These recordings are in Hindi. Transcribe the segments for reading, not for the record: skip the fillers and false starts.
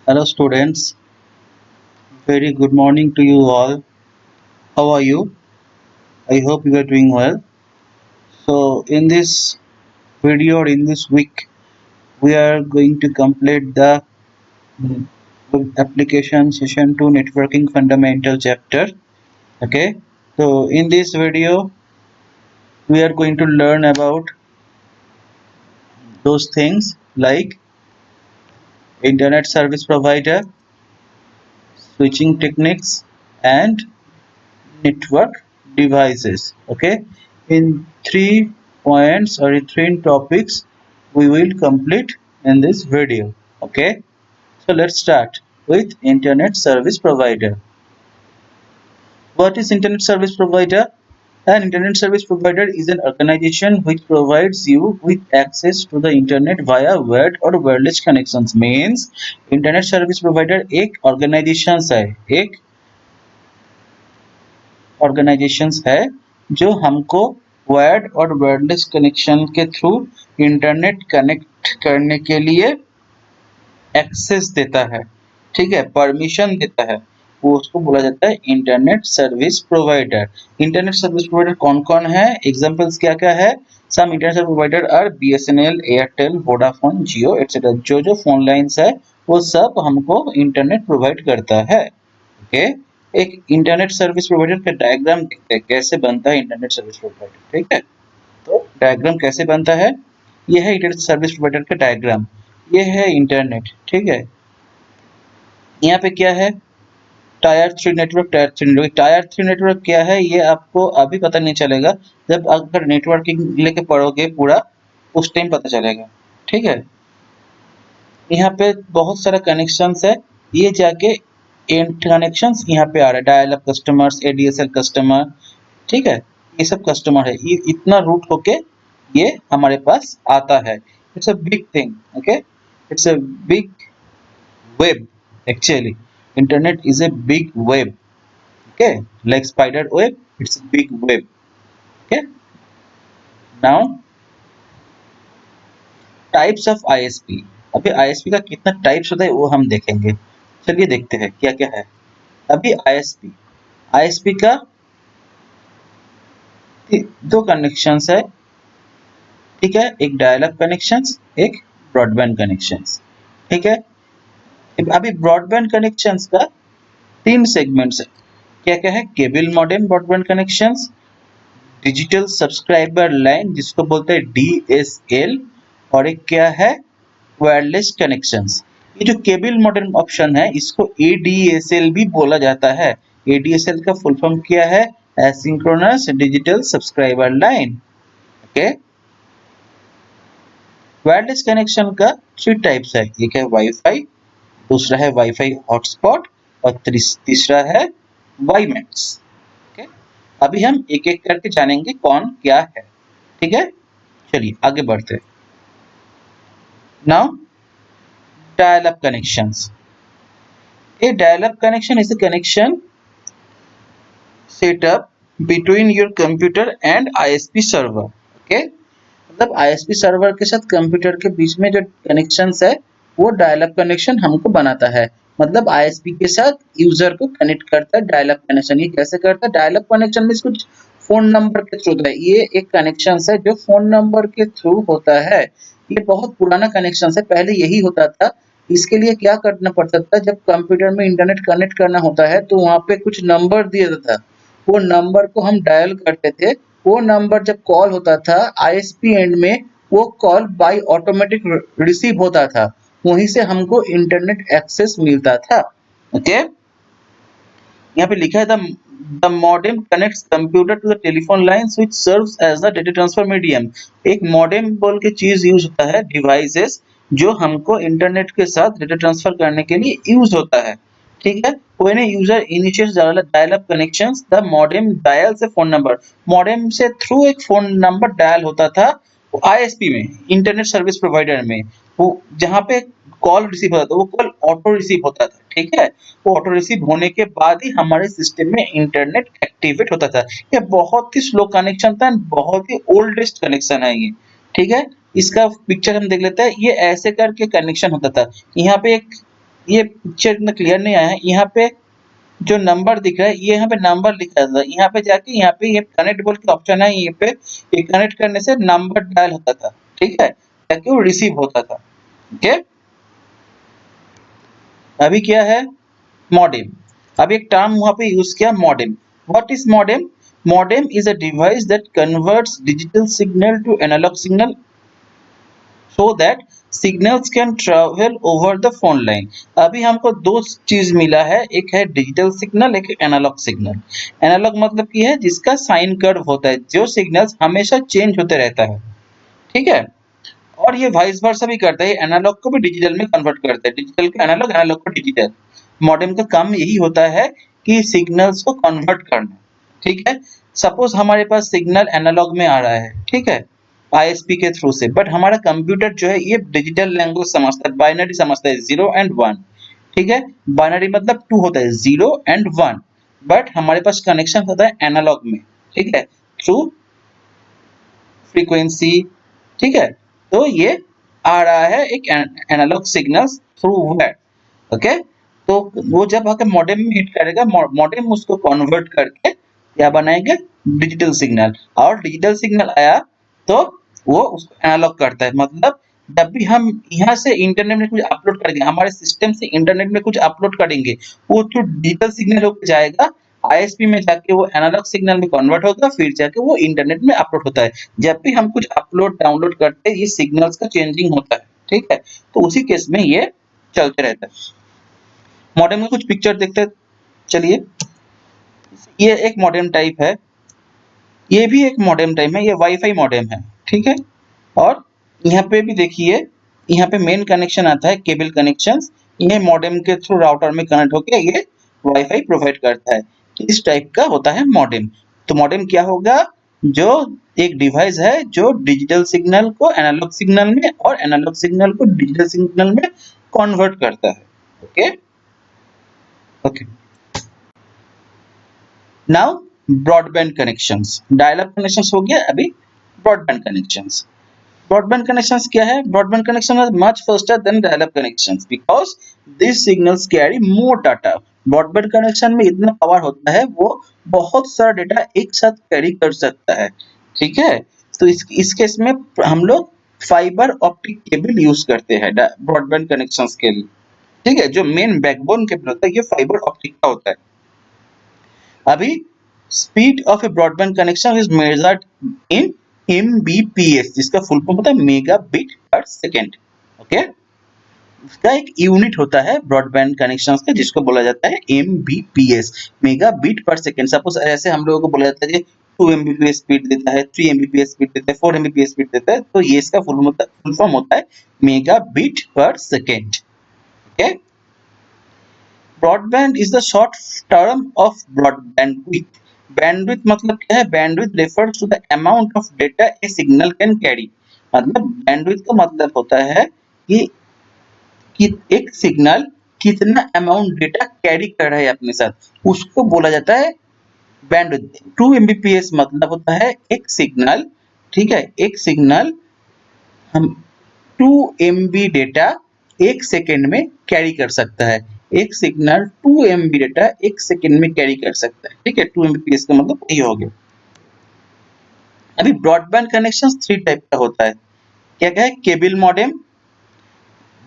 Hello students, very good morning to you all. How are you? I hope you are doing well. So in this video or in this week, we are going to complete the mm, web application session 2 networking fundamental chapter. Okay. So in this video, we are going to learn about those things like internet service provider, switching techniques, and network devices. Okay, in 3 points or in 3 topics we will complete in this video. Okay, so let's start with internet service provider. What is internet service provider? An internet service provider is an organization which provides you with access to the internet via wired or wireless connections. Means internet service provider एक organizations है, एक ऑर्गेनाइजेशंस है जो हमको वायर्ड और वायरलेस कनेक्शन के थ्रू इंटरनेट कनेक्ट करने के लिए एक्सेस देता है, ठीक है, परमिशन देता है। वो उसको बोला जाता है internet service provider. Internet service provider कौन कौन है, एग्जांपल्स क्या क्या है? Some internet service provider are BSNL, Airtel, Vodafone, Jio etcetera. जो जो फोन लाइंस है वो सब हमको इंटरनेट प्रोवाइड करता है। ओके, एक इंटरनेट सर्विस प्रोवाइडर का डायग्राम देखते हैं कैसे बनता है इंटरनेट सर्विस प्रोवाइडर, ठीक है। तो डायग्राम कैसे बनता है, ये है इंटरनेट सर्विस प्रोवाइडर का डायग्राम। ये है इंटरनेट, ठीक है। यहाँ पे क्या है, tyre 3 network, tyre 3 network. Tyre 3 network क्या है ये आपको अभी पता नहीं चलेगा, जब अगर नेटवर्किंग लेके पढ़ोगे पूरा उस टाइम पता चलेगा, ठीक है। यहाँ पे बहुत सारा कनेक्शंस है, ये जाके कनेक्शंस यहाँ पे आ रहा है, dial up customers, ADSL customer, ठीक है। ये सब कस्टमर है, ये इतना रूट होके ये हमारे पास आता है। It's a big thing, okay, it's a big web. Actually, internet is a big web. Okay, like spider web, it's a big web. Okay, now types of ISP. अभी ISP का कितना टाइप्स होता है वो हम देखेंगे। चलिए देखते हैं क्या क्या है। अभी ISP का दो कनेक्शंस है, ठीक है, एक डायल अप कनेक्शंस, एक ब्रॉडबैंड कनेक्शंस, ठीक है। अभी ब्रॉडबैंड कनेक्शंस का 3 सेगमेंट्स है। क्या क्या है, cable modem broadband connections, digital subscriber line जिसको बोलते हैं डीएसएल, और एक क्या है, वायरलेस कनेक्शंस। ये जो केबल मॉडेम ऑप्शन है इसको एडीएसएल भी बोला जाता है। एडीएसएल का फुल फॉर्म क्या है, asynchronous digital subscriber line. Okay, wireless connection का 3 टाइप्स है, एक है वाईफाई, दूसरा है वाईफाई हॉटस्पॉट, और तीसरा है वाईमैक्स। ओके, अभी हम एक एक करके जानेंगे कौन क्या है, ठीक है। चलिए आगे बढ़ते हैं। Now dial up connections. A dial up connection is a connection set up between your computer and ISP server. Okay, मतलब ISP सर्वर के साथ कंप्यूटर के बीच में जो कनेक्शंस है वो डायल अप कनेक्शन हमको बनाता है। मतलब ISP के साथ यूजर को कनेक्ट करता है डायल अप कनेक्शन। ये कैसे करता है, डायल अप कनेक्शन में कुछ फोन नंबर के थ्रू होता है। ये एक कनेक्शन है जो फोन नंबर के थ्रू होता है। ये बहुत पुराना कनेक्शन है, पहले यही होता था। इसके लिए क्या करना पड़ता था, जब कंप्यूटर में इंटरनेट कनेक्ट करना होता है तो वहाँ पे कुछ नंबर दिया जाता था, वो नंबर को हम डायल करते थे। वो नंबर जब कॉल होता था आईएसपी एंड में, वो कॉल बाय ऑटोमेटिक रिसीव होता था, वहीं से हमको इंटरनेट एक्सेस मिलता था। ओके, यहाँ पे लिखा है the modem connects computer to the telephone lines which serves as the data transfer medium. एक मॉडेम बोल के चीज यूज होता है, डिवाइसेस जो हमको इंटरनेट के साथ डेटा ट्रांसफर करने के लिए यूज होता है, ठीक है। When a user initiates dial up connections the modem dials a phone number. Modem से थ्रू एक फोन नंबर डायल होता था आईएसपी में, इंटरनेट सर्विस प्रोवाइडर में, वो जहाँ पे कॉल रिसीव होता था वो कॉल ऑटो रिसीव होता था, ठीक है। वो ऑटो रिसीव होने के बाद ही हमारे सिस्टम में इंटरनेट एक्टिवेट होता था। ये बहुत ही स्लो कनेक्शन था, बहुत ही ओल्डेस्ट कनेक्शन है ये, ठीक है। इसका पिक्चर हम देख लेते हैं। ये ऐसे करके कनेक्शन होता था, यहाँ पे एक ये पिक्चर इतना क्लियर नहीं आया है। यहाँ पे जो नंबर दिख रहा है, ये यहाँ पे नंबर लिखा था, यहाँ पे जाके यहाँ पे ये कनेक्ट बोल के ऑप्शन है, ये पे ये कनेक्ट करने से नंबर डायल होता था, ठीक है, ताकि वो रिसीव होता था। ओके, अभी क्या है, मॉडेम। अब एक टर्म वहां पे यूज किया, modem. What is modem? Modem is a device that converts digital signal to analog signal so that signals can travel over the phone line। अभी हमको दो चीज मिला है, एक है डिजिटल सिग्नल, एक एनालॉग सिग्नल। एनालॉग मतलब की है जिसका साइन कर्व होता है, जो सिग्नल्स हमेशा चेंज होते रहता है, ठीक है। और ये वाइस वर्सा भी करता है, एनालॉग को भी डिजिटल में कन्वर्ट करता है, डिजिटल को एनालॉग, एनालॉग को डिजिटल। मॉडेम का काम यही होता है कि सिग्नल्स को कन्वर्ट करना, ठीक है। सपोज हमारे पास सिग्नल एनालॉग में आ रहा है, ठीक है, आईएसपी के थ्रू से, बट हमारा कंप्यूटर जो है ये डिजिटल लैंग्वेज समझता है, बाइनरी समझता है, 0 एंड 1, ठीक है। बाइनरी मतलब 2 होता है, 0 एंड 1, बट हमारे पास कनेक्शन होता है एनालॉग में, ठीक है, थ्रू फ्रीक्वेंसी, ठीक है। तो ये आ रहा है एक analog signal through wait, okay. तो वो जब आकर मॉडेम में हिट करेगा, मॉडेम उसको कन्वर्ट करके क्या बनाएगा, डिजिटल सिग्नल। और डिजिटल सिग्नल आया तो वो उसको एनालॉग करता है, मतलब जब भी हम यहाँ से इंटरनेट में कुछ अपलोड करेंगे, हमारे सिस्टम से इंटरनेट में कुछ अपलोड करेंगे, वो थ्रू डिजिटल सिग्नल होकर जाएगा, आईएसपी में जाके वो एनालॉग सिग्नल में कन्वर्ट होगा, फिर जाके वो इंटरनेट में अपलोड होता है। जब भी हम कुछ अपलोड डाउनलोड करते हैं, ये सिग्नल्स का चेंजिंग होता है, ठीक है। तो उसी केस में ये चलते रहता है। मॉडेम में कुछ पिक्चर देखते हैं, चलिए। ये एक मॉडेम टाइप है, ये भी एक मॉडेम टाइप है, ये वाईफाई मॉडेम है, ठीक है। और यहाँ पे भी देखिए, यहाँ पे मेन कनेक्शन आता है, केबल कनेक्शंस, ये मॉडेम के थ्रू राउटर में कनेक्ट होकर ये वाईफाई प्रोवाइड करता है। इस टाइप का होता है मॉडेम। तो मॉडेम क्या होगा, जो एक डिवाइस है जो डिजिटल सिग्नल को एनालॉग सिग्नल में और एनालॉग सिग्नल को डिजिटल सिग्नल में कन्वर्ट करता है। Okay okay, now broadband connections. Dial up connections हो गया, अभी ब्रॉडबैंड कनेक्शंस। Broadband connections क्या है? Broadband connection are much faster than dial-up connections because these signals carry more data। Broadband connection में इतना पावर होता है, वो बहुत सारा डेटा एक साथ कैरी कर सकता है, ठीक है। तो इस केस में हम लोग फाइबर ऑप्टिक केबल यूज करते हैं ब्रॉडबैंड कनेक्शंस के लिए, ठीक है। जो मेन बैकबोन केबल होता है ये फाइबर ऑप्टिक का होता है। अभी speed of A broadband connection is measured in Mbps, जिसका फुल फॉर्म होता है मेगाबिट पर सेकेंड, ओके। इसका एक यूनिट होता है ब्रॉडबैंड कनेक्शंस का, जिसको बोला जाता है Mbps, megabit per second. Suppose ऐसे हम लोगों को बोला जाता है कि 2 एमबीपीएस स्पीड देता है, 3 एमबीपीएस स्पीड देता है, 4 एमबीपीएस स्पीड देता है, तो ये इसका फुल फॉर्म होता है megabit per second, okay. Broadband is the short term of broad bandwidth. Bandwidth मतलब क्या है? Bandwidth refers to the amount of data a signal can carry. मतलब बैंडविड्थ का मतलब होता है कि एक सिग्नल कितना अमाउंट डेटा कैरी कर रहा है अपने साथ, उसको बोला जाता है बैंडविड्थ। 2 एमबीपीएस मतलब होता है एक सिग्नल, ठीक है, एक सिग्नल हम 2 एमबी डेटा एक सेकेंड में कैरी कर सकता है। एक सिग्नल 2 एमबी डेटा एक सेकेंड में कैरी कर सकता है, ठीक है। 2 एमबीपीएस का मतलब ये हो गया। अभी ब्रॉडबैंड कनेक्शन 3 टाइप का होता है। क्या क्या है? Cable modem,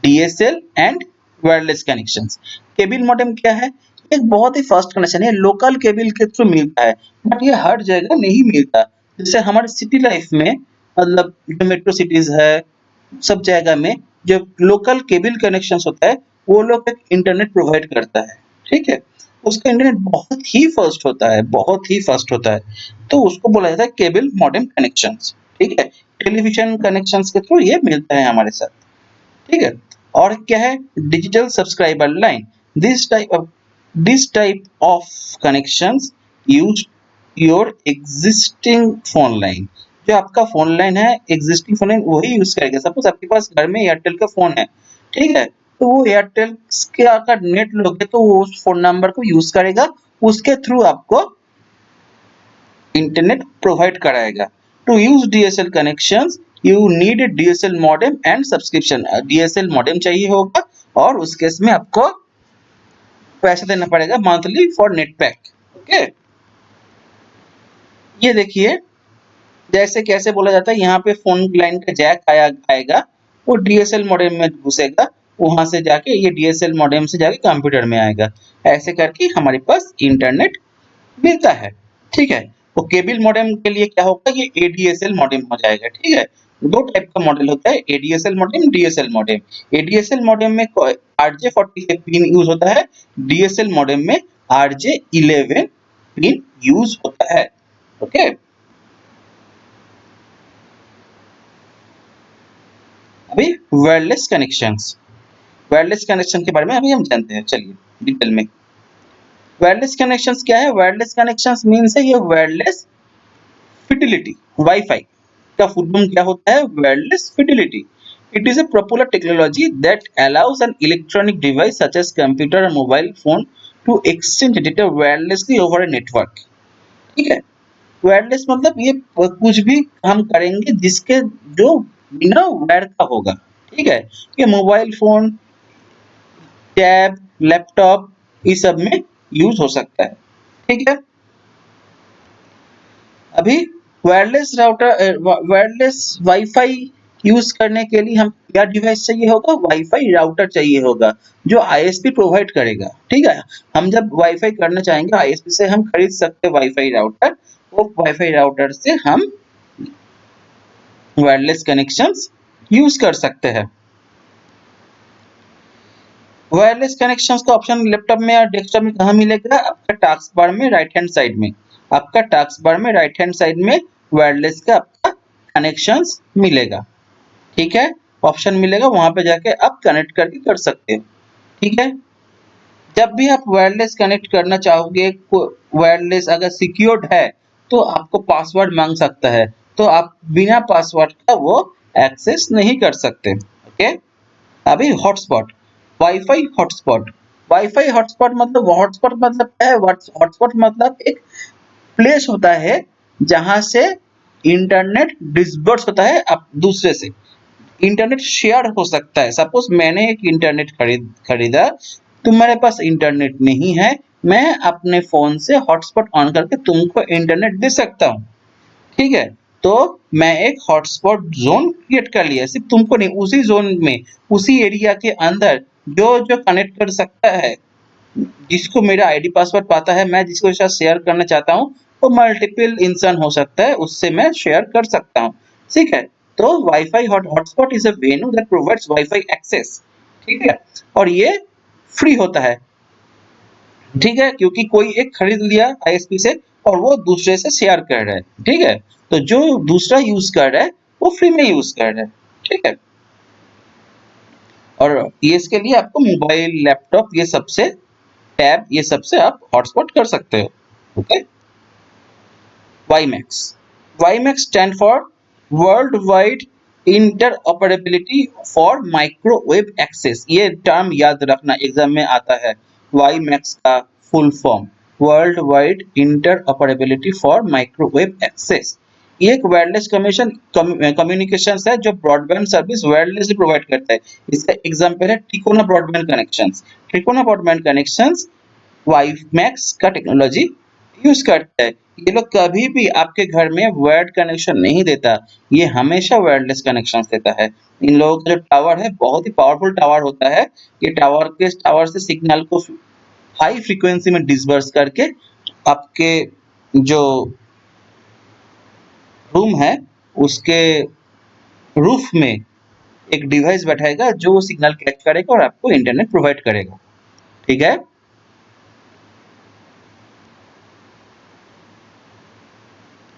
DSL and wireless connections. Cable modem क्या है? एक बहुत ही फास्ट कनेक्शन है, लोकल केबल के थ्रू मिलता है, बट ये हर जगह नहीं मिलता। जैसे हमारे सिटी लाइफ में, मतलब जो मेट्रो सिटीज है, सब जगह में जो लोकल केबल कनेक्शंस होता है, वो लोग एक इंटरनेट प्रोवाइड करता है, ठीक है। उसका इंटरनेट बहुत ही फास्ट होता है, बहुत ही फास्ट होता है, तो उसको बोला जाता है केबल मॉडेम कनेक्शंस, ठीक है। टेलीविजन कनेक्शंस के थ्रू ये मिलता है हमारे साथ, ठीक है। और क्या है? Digital subscriber line. This type of connections use your existing phone line. जो आपका फोन लाइन है, एग्जिस्टिंग फोन लाइन वही यूज करेगा। सपोज आपके पास घर में एयरटेल का फोन है, ठीक है, तो वो एयरटेल के अगर नेट लोगे तो वो उस फोन नंबर को यूज करेगा, उसके थ्रू आपको इंटरनेट प्रोवाइड कराएगा। To use DSL connections you need DSL modem and subscription. DSL modem चाहिए होगा और उस केस में आपको पैसा देना पड़ेगा monthly for net pack. Okay, ये देखिए जैसे कैसे बोला जाता है, यहाँ पे फोन लाइन का जैक आएगा, वो डीएसएल मॉडेम में घुसेगा, वहां से जाके ये डीएसएल मॉडेम से जाके कंप्यूटर में आएगा। ऐसे करके हमारे पास इंटरनेट मिलता है। ठीक है, तो केबल मॉडेम के लिए क्या होगा, ये एडीएसएल मॉडेम हो जाएगा। ठीक है, दो टाइप का मॉडल होता है, ADSL modem, DSL modem. ADSL modem में RJ45 पिन यूज होता है, डीएसएल मॉडेम में RJ11 पिन यूज होता है। ओके, अभी वायरलेस कनेक्शंस, वायरलेस कनेक्शन के बारे में अभी हम जानते हैं, चलिए डिटेल में। वायरलेस कनेक्शंस क्या है? वायरलेस कनेक्शंस मींस है ये वायरलेस फिडिलिटी। वाईफाई का फुल फॉर्म क्या होता है? Wireless fidelity. It is a popular technology that allows an electronic device such as computer और mobile phone to exchange data wirelessly over a network. ठीक है, वायरलेस मतलब ये कुछ भी हम करेंगे जिसके जो बिना वायर का होगा। ठीक है, ये मोबाइल फोन, टैब, लैपटॉप, इस सब में यूज हो सकता है। ठीक है, अभी wireless router, wireless wifi use करने के लिए हम क्या डिवाइस चाहिए होगा? वाईफाई राउटर चाहिए होगा, जो आईएसपी प्रोवाइड करेगा। ठीक है, हम जब वाईफाई करना चाहेंगे आईएसपी से हम खरीद सकते हैं वाईफाई राउटर, वो वाईफाई राउटर से हम वायरलेस कनेक्शंस यूज कर सकते हैं। वायरलेस कनेक्शंस का ऑप्शन लैपटॉप में या डेस्कटॉप में कहाँ मिलेगा? आपका टास्क बार में राइट हैंड साइड में, आपका टास्क बार में राइट हैंड साइड में वायरलेस का आपका कनेक्शंस मिलेगा। ठीक है, ऑप्शन मिलेगा, वहां पे जाके आप कनेक्ट करके कर सकते हो। ठीक है, जब भी आप वायरलेस कनेक्ट करना चाहोगे, वायरलेस अगर सिक्योर्ड है तो आपको पासवर्ड मांग सकता है, तो आप बिना पासवर्ड का वो एक्सेस नहीं कर सकते। ओके, अभी hotspot, wifi hotspot. Wifi hotspot मतलब, हॉटस्पॉट मतलब क्या है? हॉटस्पॉट मतलब एक प्लेस होता है जहां से इंटरनेट डिस्बर्स होता है अब दूसरे से, इंटरनेट शेयर हो सकता है। सपोज मैंने एक इंटरनेट खरीदा, तुम्हारे पास इंटरनेट नहीं है, मैं अपने फोन से हॉटस्पॉट ऑन करके तुमको इंटरनेट दे सकता हूँ। ठीक है, तो मैं एक हॉटस्पॉट जोन क्रिएट कर लिया, सिर्फ तुमको नहीं, उसी जोन में, उसी एरिया के अंदर जो जो कनेक्ट कर सकता है, जिसको मेरा आईडी पासवर्ड पता है, मैं जिसको साथ शेयर करना चाहता हूँ, वो मल्टीपल इंसान हो सकता है, उससे मैं शेयर कर सकता हूँ। ठीक है, तो wifi hotspot is a venue that provides wifi access. ठीक है, और ये फ्री होता है। ठीक है, क्योंकि कोई एक खरीद लिया आईएसपी से और वो दूसरे से शेयर कर रहा है। ठीक है, तो जो दूसरा यूज कर रहा है वो फ्री में यूज कर रहा है। ठीक है, और ये इसके लिए आपको मोबाइल, लैपटॉप, ये सबसे टैब, ये सबसे आप हॉटस्पॉट कर सकते हो। Okay, WiMAX, WiMAX stand for world wide interoperability for microwave access. ये टर्म याद रखना, एग्जाम में आता है। वाईमैक्स का full form world wide interoperability for microwave access. ये एक वायरलेस कम्युनिकेशन है जो ब्रॉडबैंड सर्विस वायरलेसली प्रोवाइड करता है। इसका एग्जांपल है Trikona broadband connections. Trikona broadband connections WiMAX का टेक्नोलॉजी यूज करता है। ये लोग कभी भी आपके घर में वायर्ड कनेक्शन नहीं देता, ये हमेशा वायरलेस कनेक्शन देता है। इन लोगों का जो टावर है बहुत ही पावरफुल टावर होता है। ये टावर से सिग्नल को हाई फ्रीक्वेंसी में डिस्पर्स करके आपके जो रूम है उसके रूफ में एक डिवाइस बैठाएगा जो वो सिग्नल कैच करेगा और आपको इंटरनेट प्रोवाइड करेगा। ठीक है,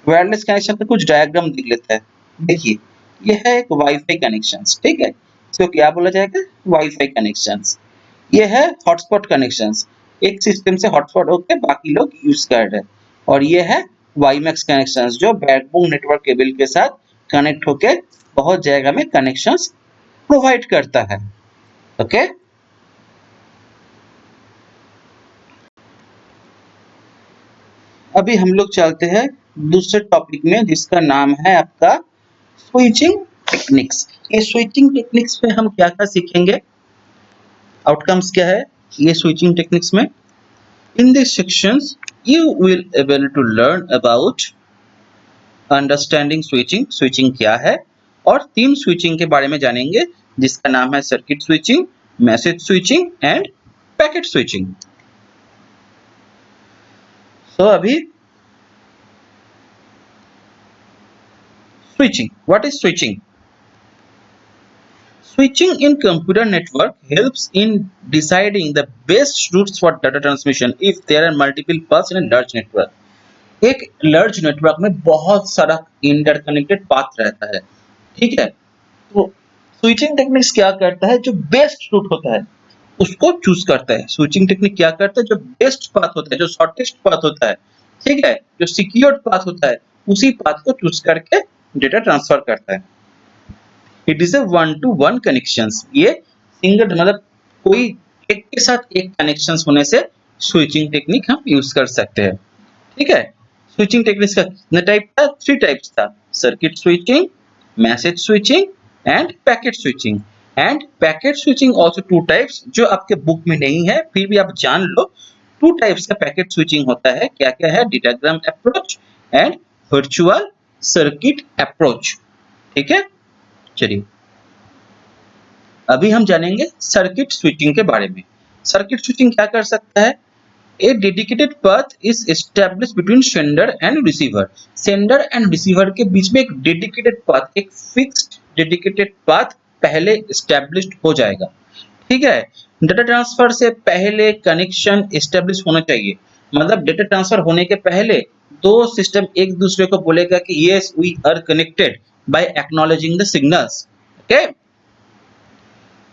वायरलेस कनेक्शन का कुछ डायग्राम देख लेते हैं। देखिए, यह है एक वाईफाई कनेक्शंस। ठीक है, इसको क्या बोला जाएगा? Wifi connections. ये है हॉटस्पॉट कनेक्शंस, एक सिस्टम से हॉटस्पॉट होकर बाकी लोग यूज कर रहे हैं। और ये है वाईमैक्स कनेक्शंस, जो बैकबोन नेटवर्क केबल के साथ कनेक्ट होकर बहुत जगह में कनेक्शंस प्रोवाइड करता है। ओके, अभी हम लोग चलते हैं दूसरे टॉपिक में, जिसका नाम है आपका स्विचिंग टेक्निक्स। ये स्विचिंग टेक्निक्स में हम क्या क्या सीखेंगे? आउटकम्स क्या है ये स्विचिंग टेक्निक्स में? In this sections you will able to learn about understanding switching, switching क्या है, और 3 स्विचिंग के बारे में जानेंगे जिसका नाम है circuit switching, message switching and packet switching. So अभी switching. What is switching? Switching in computer network helps in deciding the best routes for data transmission if there are multiple paths in a large network. एक large network में बहुत सारा interconnected path रहता है, ठीक है? तो switching techniques क्या करता है? जो best route होता है उसको choose करता है। switching technique क्या करता है? जो best path होता है, जो shortest path होता है, ठीक है, जो secured path होता है, उसी path को choose करके data transfer करता है। It is a one two one connections, ये सिंगल मतलब कोई एक के साथ एक कनेक्शंस होने से स्विचिंग टेक्निक हम यूज कर सकते हैं, ठीक है। स्विचिंग टेक्निक्स का कितने टाइप था? 3 टाइप्स था, circuit switching, message switching and packet switching. And packet switching also 2 types, जो आपके बुक में नहीं है फिर भी आप जान लो। 2 टाइप्स का पैकेट स्विचिंग होता है, क्या क्या है? Datagram approach and virtual circuit approach, ठीक है। चलिए अभी हम जानेंगे सर्किट स्विचिंग के बारे में। सर्किट स्विचिंग क्या कर सकता है? ए dedicated path is established between sender and receiver. Sender and receiver के बीच में एक डेडिकेटेड पाथ, एक फिक्स्ड डेडिकेटेड पाथ पहले एस्टैब्लिश्ड हो जाएगा, ठीक है। डेटा ट्रांसफर से पहले कनेक्शन एस्टैब्लिश होना चाहिए, मतलब डेटा ट्रांसफर होने के पहले दो सिस्टम एक दूसरे को बोलेगा कि yes we are connected by acknowledging the signals, okay.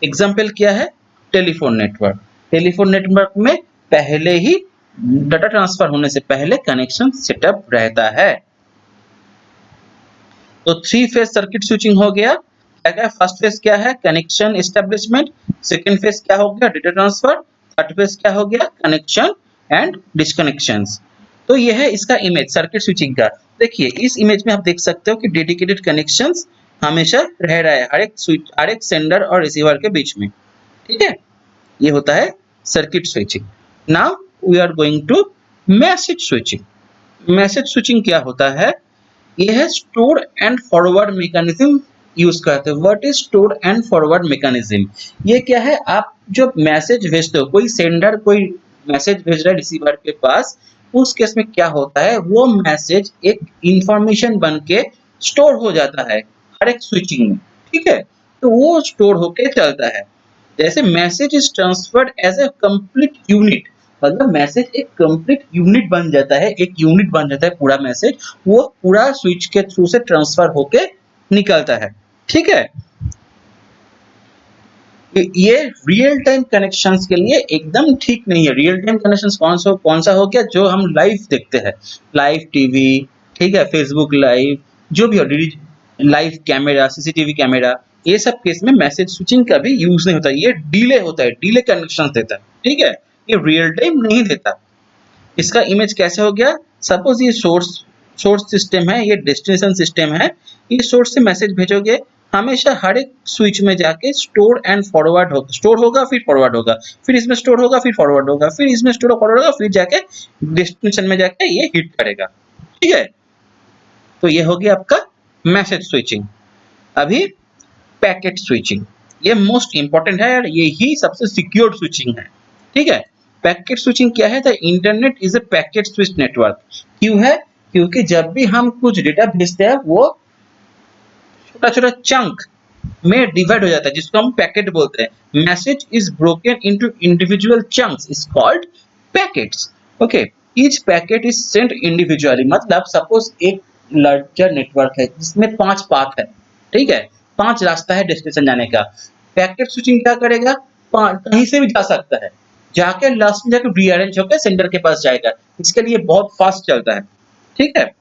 Example क्या है? Telephone network. टेलीफोन नेटवर्क में पहले ही डाटा ट्रांसफर होने से पहले कनेक्शन सेटअप रहता है। तो 3 फेज सर्किट स्विचिंग हो गया। क्या फर्स्ट फेज क्या है? Connection establishment. सेकंड फेज क्या हो गया? Data transfer. थर्ड फेज क्या हो गया? Connection and disconnections. तो ये है इसका इमेज सर्किट स्विचिंग का। देखिए इस इमेज में आप देख सकते हो कि डेडिकेटेड कनेक्शंस हमेशा रह रहा है हर एक सेंडर और रिसीवर के बीच में, ठीक है। ये होता है circuit switching. Now we are going to message switching. Message switching क्या होता है? ये है store and forward mechanism use करते हैं। What is store and forward mechanism? ये क्या है? आप जो मैसेज भेजते हो, कोई सेंडर कोई मैसेज भेज रहा है रिसीवर के पास, उस केस में क्या होता है? वो मैसेज एक इंफॉर्मेशन बन के स्टोर हो जाता है हर एक स्विचिंग में, ठीक है। तो वो स्टोर होके चलता है। जैसे message is transferred as a complete unit, मतलब मैसेज एक कंप्लीट यूनिट बन जाता है, एक यूनिट बन जाता है पूरा मैसेज, वो पूरा स्विच के थ्रू से ट्रांसफर होके निकलता है, ठीक है। ये रियल टाइम कनेक्शंस के लिए एकदम ठीक नहीं है। रियल टाइम कनेक्शंस कौन सा हो गया? जो हम लाइव देखते हैं, लाइव टीवी, ठीक है, फेसबुक लाइव, जो भी हो, लाइव कैमरा, सीसीटीवी कैमरा, ये सब केस में मैसेज स्विचिंग का भी यूज नहीं होता। ये डिले होता है, डिले कनेक्शन देता है, ठीक है। ये रियल टाइम नहीं देता। इसका इमेज कैसे हो गया? सपोज ये सोर्स सिस्टम है, ये डेस्टिनेशन सिस्टम है। ये सोर्स से मैसेज भेजोगे, हमेशा हर एक स्विच में जाके स्टोर एंड फॉरवर्ड होगा, स्टोर होगा फिर फॉरवर्ड होगा, फिर इसमें स्टोर होगा फिर फॉरवर्ड होगा, फिर इसमें स्टोर फॉरवर्ड होगा, फिर जाके डेस्टिनेशन में जाके ये हिट करेगा, ठीक है। तो ये हो गया आपका मैसेज स्विचिंग। अभी पैकेट स्विचिंग, ये मोस्ट इंपॉर्टेंट है और यही सबसे सिक्योर स्विचिंग है, ठीक है। पैकेट स्विचिंग क्या है? The internet is a packet switch network. क्यों है? क्योंकि जब भी हम कुछ डेटा भेजते हैं वो छोटा छोटा चंक में डिवाइड हो जाता है, जिसको हम पैकेट बोलते हैं। Message is broken into individual chunks is called packets, okay. Each packet is sent individually, मतलब सपोज एक लार्जर नेटवर्क है जिसमें 5 पाथ है, ठीक है, 5 रास्ता है डेस्टिनेशन जाने का। पैकेट स्विचिंग क्या करेगा? कहीं से भी जा सकता है, जाके लास्ट में जाके रीअरेंज होकर सेंडर के पास जाएगा। इसके लिए बहुत फास्ट चलता है, ठीक है।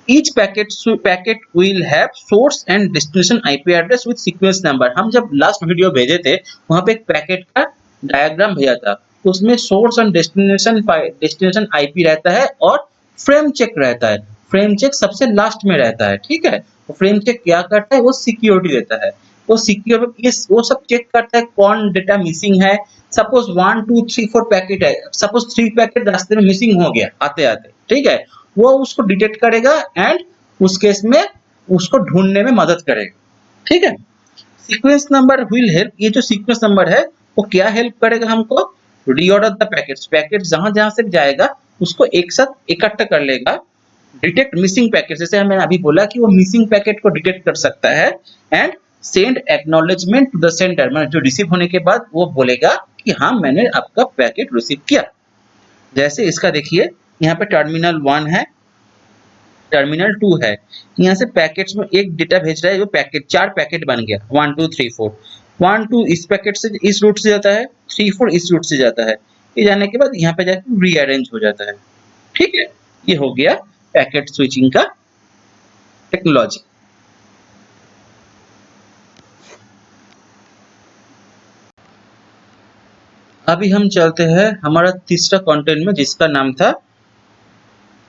Each packet will have source and destination IP address with sequence number। हम जब लास्ट वीडियो भेजे थे वहां पे एक पैकेट का डायग्राम भेजा था, उसमें सोर्स और डेस्टिनेशन IP रहता है और फ्रेम चेक रहता है। फ्रेम चेक सबसे लास्ट में रहता है, ठीक है। तो फ्रेम चेक क्या करता है? वो सिक्योरिटी देता है। वो सिक्योर ये वो सब चेक करता है कौन डेटा मिसिंग है। सपोज 1 2 3 4 पैकेट है, सपोज 3 पैकेट रास्ते में मिसिंग हो गया आते आते, ठीक है, वो उसको डिटेक्ट करेगा एंड उस केस में उसको ढूंढने में मदद करेगा, ठीक है। सीक्वेंस नंबर विल हेल्प, ये जो सीक्वेंस नंबर है वो क्या हेल्प करेगा हमको, रीऑर्डर द पैकेट्स, पैकेट जहां जहां से जाएगा उसको एक साथ इकट्ठा कर लेगा, डिटेक्ट मिसिंग पैकेट, जैसे मैंने अभी बोला कि वो मिसिंग पैकेट को डिटेक्ट कर सकता है, and send acknowledgement to the sender, मतलब जो रिसीव होने के बाद वो बोलेगा कि हाँ मैंने आपका पैकेट रिसीव किया। जैसे इसका देखिए यहाँ पे टर्मिनल 1 है, टर्मिनल 2 है, यहाँ से पैकेट्स में एक डेटा भेज रहा है, जो पैकेट 4 पैकेट बन गया 1 2 3 4, 1 2 इस पैकेट से इस रूट से जाता है, 3 4 इस रूट से जाता है, ये जाने के बाद यहाँ पे जाके रीअरेंज हो जाता है, ठीक है। ये हो गया पैकेट स्विचिंग का टेक्नोलॉजी। अभी हम चलते हैं हमारा तीसरा कंटेंट में, जिसका नाम था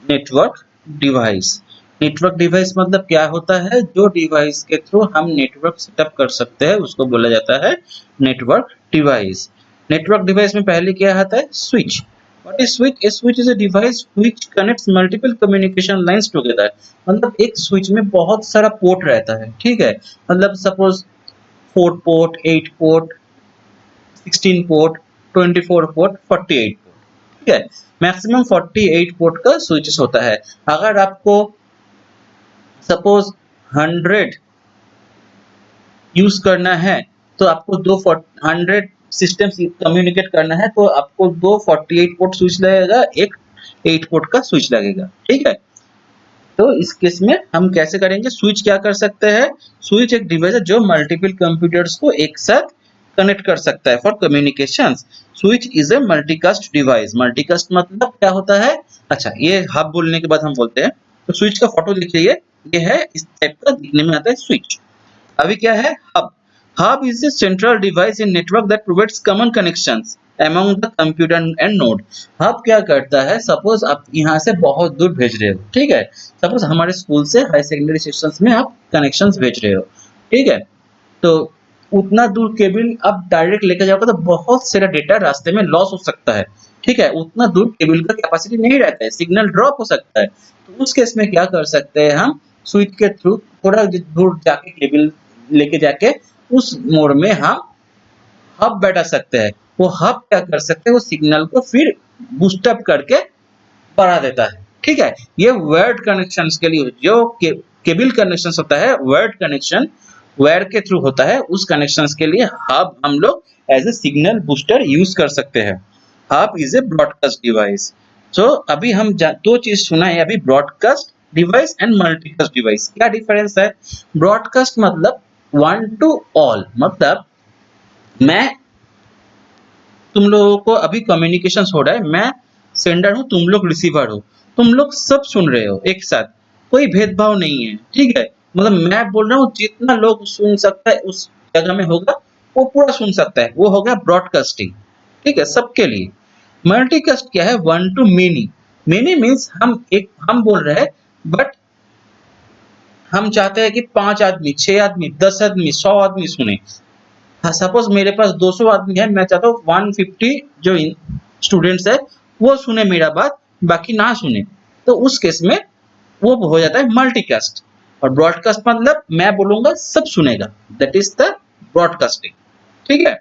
नेटवर्क डिवाइस। नेटवर्क डिवाइस मतलब क्या होता है, जो डिवाइस के थ्रू हम नेटवर्क सेटअप कर सकते हैं उसको बोला जाता है नेटवर्क डिवाइस। नेटवर्क डिवाइस में पहले क्या आता है, switch. What is switch? A switch is a device which connects multiple communication lines together. मतलब एक स्विच में बहुत सारा पोर्ट रहता है, ठीक है, मतलब suppose 4 port, 8 port, 16 port, 24 port, 48 port, ठीक है, मैक्सिमम 48 पोर्ट का स्विचेस होता है। अगर आपको सपोज 100 यूज करना है तो आपको 100 सिस्टम्स कम्युनिकेट करना है तो आपको 2 48 पोर्ट स्विच लगेगा, एक 8 पोर्ट का स्विच लगेगा, ठीक है। तो इस केस में हम कैसे करेंगे, स्विच क्या कर सकते हैं, स्विच एक डिवाइस है जो मल्टीपल कंप्यूटर्स को एक साथ कनेक्ट कर सकता है for communications. Switch is a multicast device. Multicast मतलब क्या होता है, अच्छा ये हब बोलने के बाद हम बोलते हैं, तो स्विच का फोटो देखिए, ये है इस टाइप का दिखने में आता है स्विच। अभी क्या है, hub. Hub is A central device in network that provides common connections among the computer and node। Hub क्या करता है, सपोज आप यहाँ से बहुत दूर भेज रहे हो, ठीक है, सपोज हमारे स्कूल से हाई सेकेंडरी सेक्शंस में आप कनेक्शंस भेज रहे हो, ठीक है, तो उतना दूर केबल आप डायरेक्ट लेकर जाओगे तो बहुत सारा डेटा रास्ते में लॉस हो सकता है, ठीक है, उतना दूर केबल का कैपेसिटी नहीं रहता है, सिग्नल ड्रॉप हो सकता है। तो उस केस में क्या कर सकते हैं, हम स्विच के थ्रू थोड़ा दूर जाके केबल लेके जाके उस मोड में हम हब बैठा सकते हैं। वो हब क्या कर सकते हैं, वो सिग्नल को फिर बूस्ट अप करके बढ़ा देता है, ठीक है। ये वायर्ड कनेक्शंस के लिए, जो केबल कनेक्शंस होता है, वायर्ड कनेक्शन वायर के थ्रू होता है, उस कनेक्शंस के लिए हब हम लोग as a signal booster use कर सकते हैं। Hub is a broadcast device. So अभी हम दो चीज सुना है अभी, broadcast device and multicast device. क्या डिफरेंस है, ब्रॉडकास्ट मतलब वन टू ऑल, मतलब मैं तुम लोगों को अभी कम्युनिकेशन हो रहा है, मैं सेंडर हूं, तुम लोग रिसीवर हो, तुम लोग सब सुन रहे हो एक साथ, कोई भेदभाव नहीं है, ठीक है, मतलब मैं बोल रहा हूँ जितना लोग सुन सकता है उस जगह में होगा वो पूरा सुन सकता है, वो हो गया ब्रॉडकास्टिंग, ठीक है, सबके लिए। मल्टीकास्ट क्या है, one two many. Many means हम बोल रहे हैं, बट हम चाहते हैं कि 5 आदमी, 6 आदमी, 10 आदमी, 100 आदमी सुने। हाँ, सपोज मेरे पास 200 आदमी है, मैं चाहता हूँ 150 जो स्टूडेंट्स है वो सुने मेरा बात, बाकी ना सुने, तो उस केस में वो हो जाता है मल्टीकास्ट। और ब्रॉडकास्ट मतलब मैं बोलूंगा सब सुनेगा, दैट इज द ब्रॉडकास्टिंग, ठीक है।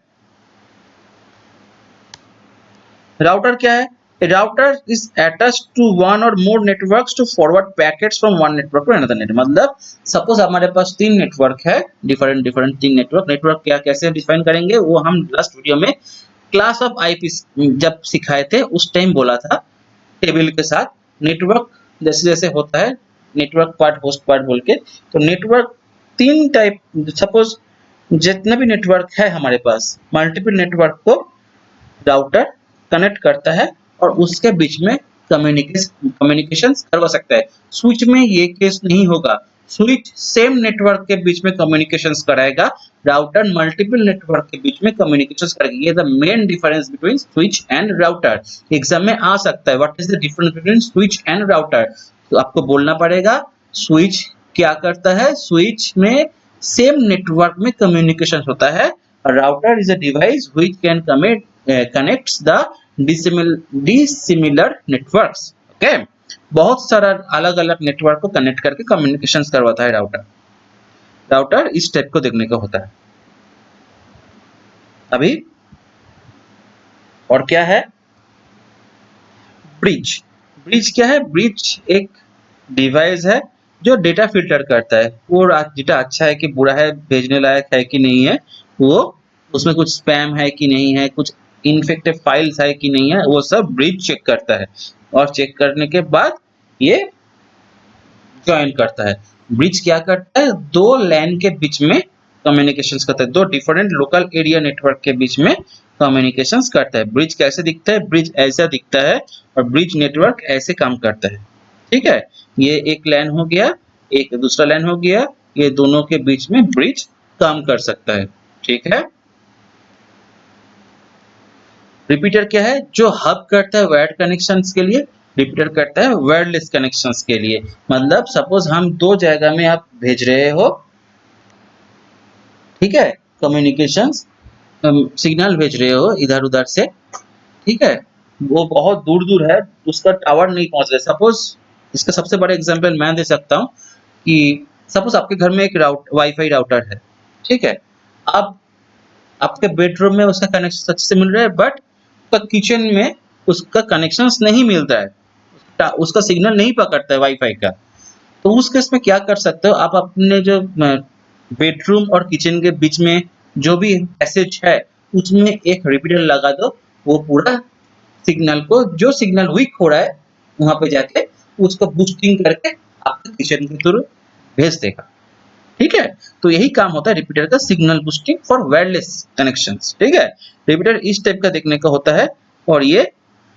राउटर क्या है, router is attached to one or more networks to forward packets from one network to another network. मतलब सपोज हमारे पास 3 नेटवर्क है, डिफरेंट 3 नेटवर्क। नेटवर्क क्या कैसे डिफाइन करेंगे वो हम लास्ट वीडियो में क्लास ऑफ आईपी जब सिखाए थे उस टाइम बोला था, टेबल के साथ। नेटवर्क जैसे जैसे होता है, नेटवर्क पार्ट, होस्ट पार्ट बोल के, तो नेटवर्क 3 टाइप, सपोज जितने भी नेटवर्क है हमारे पास, मल्टीपल नेटवर्क को राउटर कनेक्ट करता है और उसके बीच में कम्युनिकेशन करवा सकता है। स्विच में ये केस नहीं होगा, स्विच सेम नेटवर्क के बीच में कम्युनिकेशंस कराएगा, राउटर मल्टीपल नेटवर्क के बीच में कम्युनिकेशंस करेगा। ये the main difference between switch and router. Exam में आ सकता है, what is the difference between switch and router, तो आपको बोलना पड़ेगा स्विच क्या करता है, स्विच में सेम नेटवर्क में कम्युनिकेशन होता है। Router is a device which can connects the dissimilar networks. Okay, बहुत सारा अलग अलग नेटवर्क को कनेक्ट करके कम्युनिकेशन करवाता है राउटर। राउटर इस टाइप को देखने का होता है। अभी और क्या है? ब्रिज। ब्रिज क्या है? ब्रिज एक डिवाइस है जो डेटा फिल्टर करता है, वो डेटा अच्छा है कि बुरा है, भेजने लायक है कि नहीं है, वो उसमें कुछ स्पैम है कि नहीं है, कुछ इन्फेक्टेड फाइल्स है कि नहीं है, वो सब ब्रिज चेक करता है। और चेक करने के बाद ये ज्वाइन करता है। ब्रिज क्या करता है? दो लैन के बीच में कम्युनिकेशंस करता है, दो डिफरेंट लोकल एरिया नेटवर्क के बीच में कम्युनिकेशंस करता है। ब्रिज कैसे दिखता है? ब्रिज ऐसा दिखता है और ब्रिज नेटवर्क ऐसे काम करता है। ठीक है, ये एक लैन हो गया, एक दूसरा लैन हो गया, ये दोनों के बीच में ब्रिज काम कर सकता है। ठीक है। रिपीटर क्या है? जो हब करता है वायर्ड कनेक्शंस के लिए, रिपीटर करता है वायरलेस कनेक्शंस के लिए। मतलब सपोज हम दो जगह में आप भेज रहे हो, ठीक है, कम्युनिकेशंस सिग्नल भेज रहे हो इधर उधर से, ठीक है, वो बहुत दूर दूर है, उसका टावर नहीं पहुंच रहा। सपोज इसका सबसे बड़ा एग्जांपल मैं दे सकता हूँ कि सपोज आपके घर में एक वाईफाई राउटर है, ठीक है, आप आपके बेडरूम में उसका कनेक्शन अच्छे से मिल रहा है, बट उसका किचन में उसका कनेक्शन नहीं मिलता है, उसका सिग्नल नहीं पकड़ता है वाईफाई का। तो उस केस में क्या कर सकते हो आप? अपने जो बेडरूम और किचन के बीच में जो भी पैसेज है उसमें एक रिपीटर लगा दो, वो पूरा सिग्नल को, जो सिग्नल वीक हो रहा है वहां पे जाके उसको बूस्टिंग करके आपके किचन के थ्रू भेज देगा। ठीक है, तो यही काम होता है रिपीटर का, signal boosting for wireless connections. ठीक है, रिपीटर इस टाइप का देखने का होता है और ये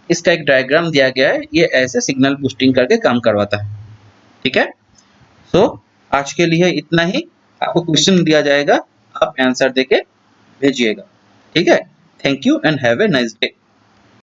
इसका एक डायग्राम दिया गया है, ये ऐसे सिग्नल बूस्टिंग करके काम करवाता है। ठीक है, सो आज के लिए इतना ही। आपको क्वेश्चन दिया जाएगा, आप आंसर देके भेजिएगा। ठीक है, thank you and have a nice day.